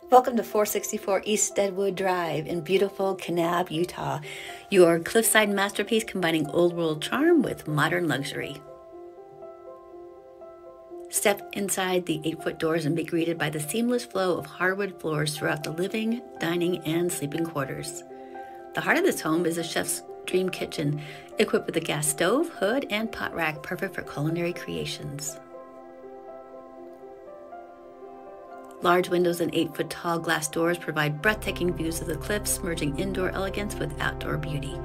Welcome to 464 East Deadwood Drive in beautiful Kanab, Utah. Your cliffside masterpiece combining old world charm with modern luxury. Step inside the 8-foot doors and be greeted by the seamless flow of hardwood floors throughout the living, dining, and sleeping quarters. The heart of this home is a chef's dream kitchen, equipped with a gas stove, hood, and pot rack, perfect for culinary creations. Large windows and 8-foot tall glass doors provide breathtaking views of the cliffs, merging indoor elegance with outdoor beauty.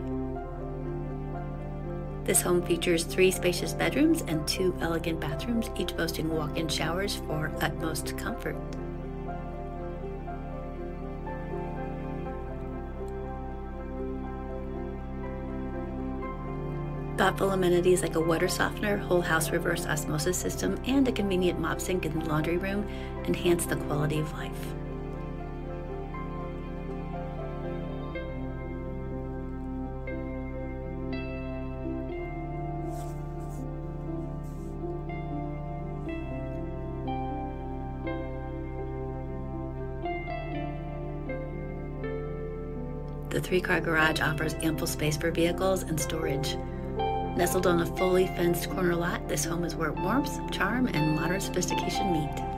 This home features 3 spacious bedrooms and 2 elegant bathrooms, each boasting walk-in showers for utmost comfort. Thoughtful amenities like a water softener, whole house reverse osmosis system, and a convenient mop sink in the laundry room enhance the quality of life. The 3-car garage offers ample space for vehicles and storage. Nestled on a fully fenced corner lot, this home is where warmth, charm, and modern sophistication meet.